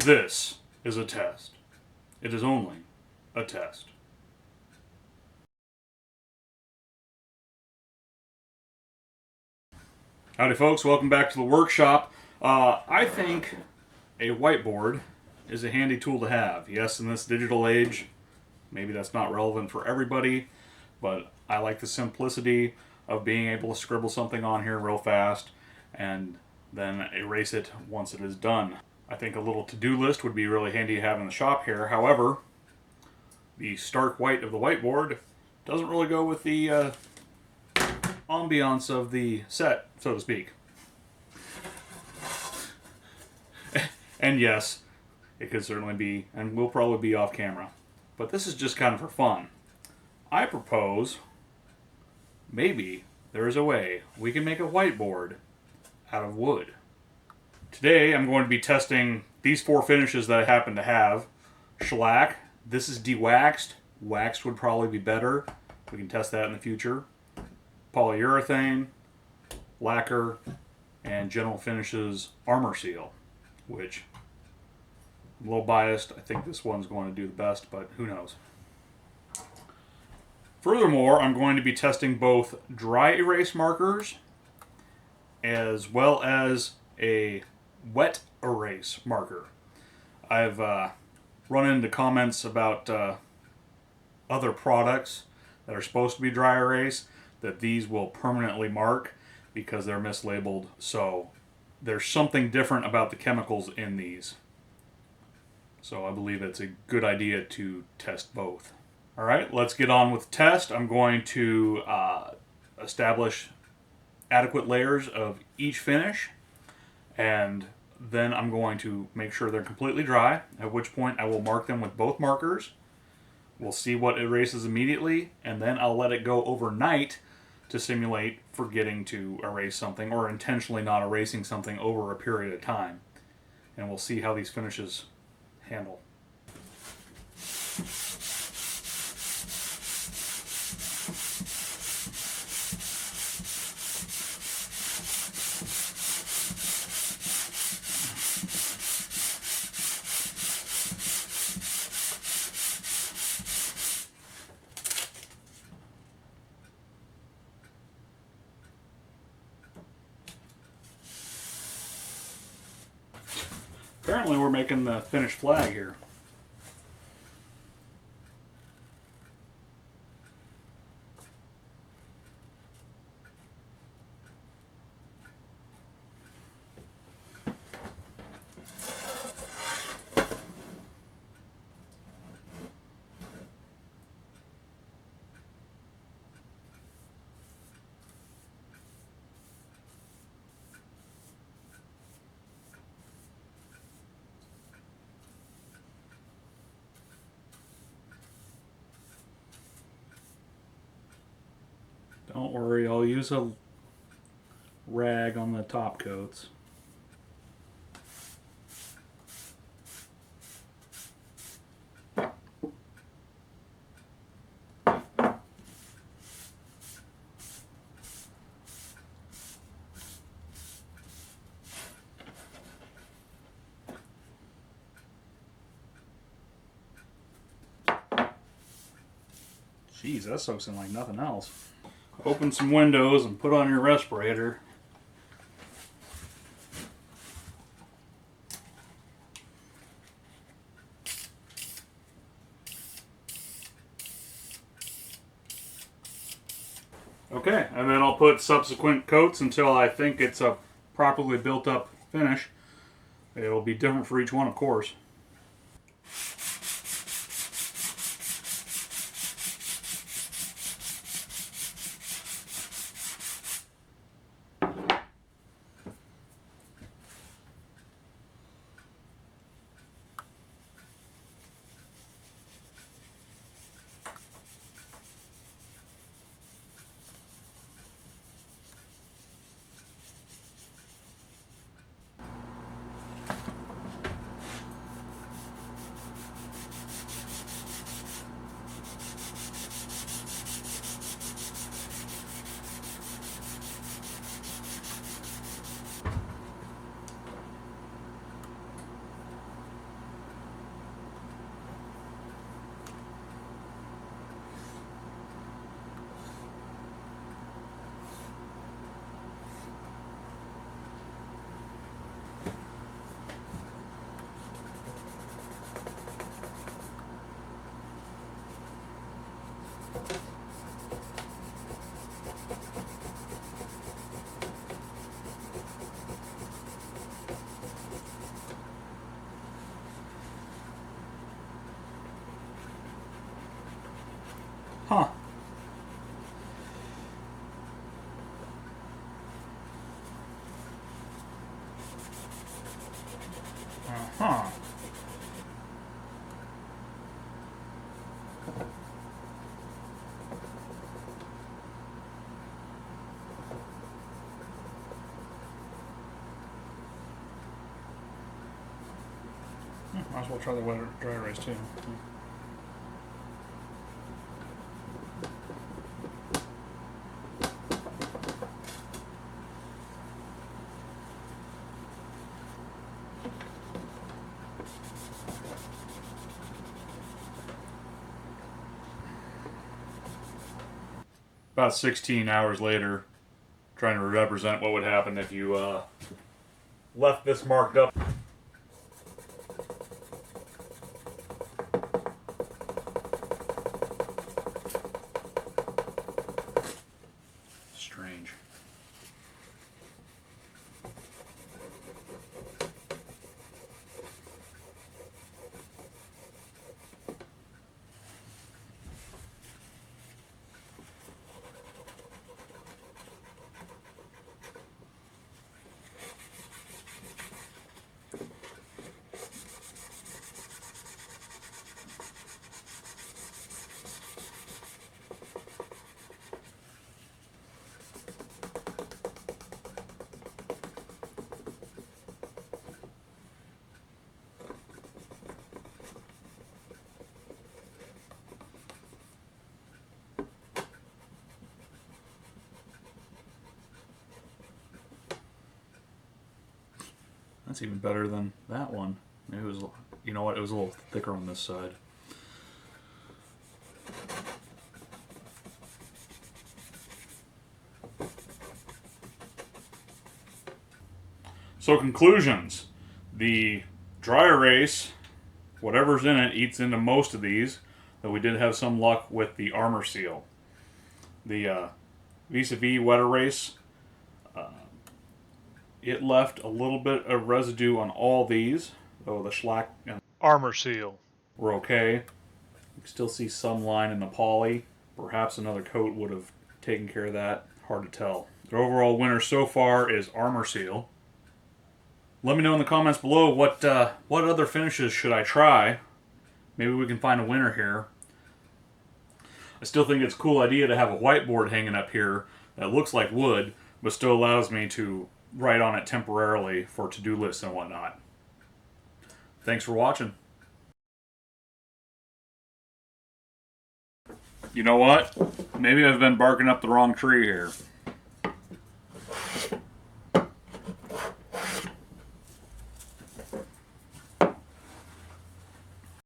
This is a test. It is only a test. Howdy folks, welcome back to the workshop. I think a whiteboard is a handy tool to have. Yes, in this digital age, maybe that's not relevant for everybody, but I like the simplicity of being able to scribble something on here real fast and then erase it once it is done. I think a little to-do list would be really handy to have in the shop here. However, the stark white of the whiteboard doesn't really go with the ambiance of the set, so to speak. And yes, it could certainly be, and will probably be off camera. But this is just kind of for fun. I propose maybe there is a way we can make a whiteboard out of wood. Today I'm going to be testing these four finishes that I happen to have. Shellac, this is dewaxed. Waxed would probably be better. We can test that in the future. Polyurethane, lacquer, and General Finishes Arm-R-Seal, which I'm a little biased. I think this one's going to do the best, but who knows. Furthermore, I'm going to be testing both dry erase markers as well as a wet erase marker. I've run into comments about other products that are supposed to be dry erase that these will permanently mark because they're mislabeled. So there's something different about the chemicals in these. So I believe it's a good idea to test both. All right, let's get on with the test. I'm going to establish adequate layers of each finish, and then I'm going to make sure they're completely dry, at which point I will mark them with both markers. We'll see what erases immediately, and then I'll let it go overnight to simulate forgetting to erase something or intentionally not erasing something over a period of time. And we'll see how these finishes handle. Apparently we're making the finished flag here. Don't worry, I'll use a rag on the top coats. Jeez, that soaks in like nothing else. Open some windows and put on your respirator. Okay, and then I'll put subsequent coats until I think it's a properly built up finish. It'll be different for each one, of course. Huh. Uh-huh. Might as well try the dry erase too. About 16 hours later, trying to represent what would happen if you left this marked up. Strange. That's even better than that one. It was, you know what? It was a little thicker on this side. So conclusions. The dry erase, whatever's in it, eats into most of these, though we did have some luck with the Arm-R-Seal. The Vis-a-Vis wet erase, it left a little bit of residue on all these, though the Shellac and Arm-R-Seal were okay. You can still see some line in the poly. Perhaps another coat would have taken care of that. Hard to tell. The overall winner so far is Arm-R-Seal. Let me know in the comments below what other finishes should I try. Maybe we can find a winner here. I still think it's a cool idea to have a whiteboard hanging up here that looks like wood, but still allows me to write on it temporarily for to-do lists and whatnot. Thanks for watching. You know what? Maybe I've been barking up the wrong tree here.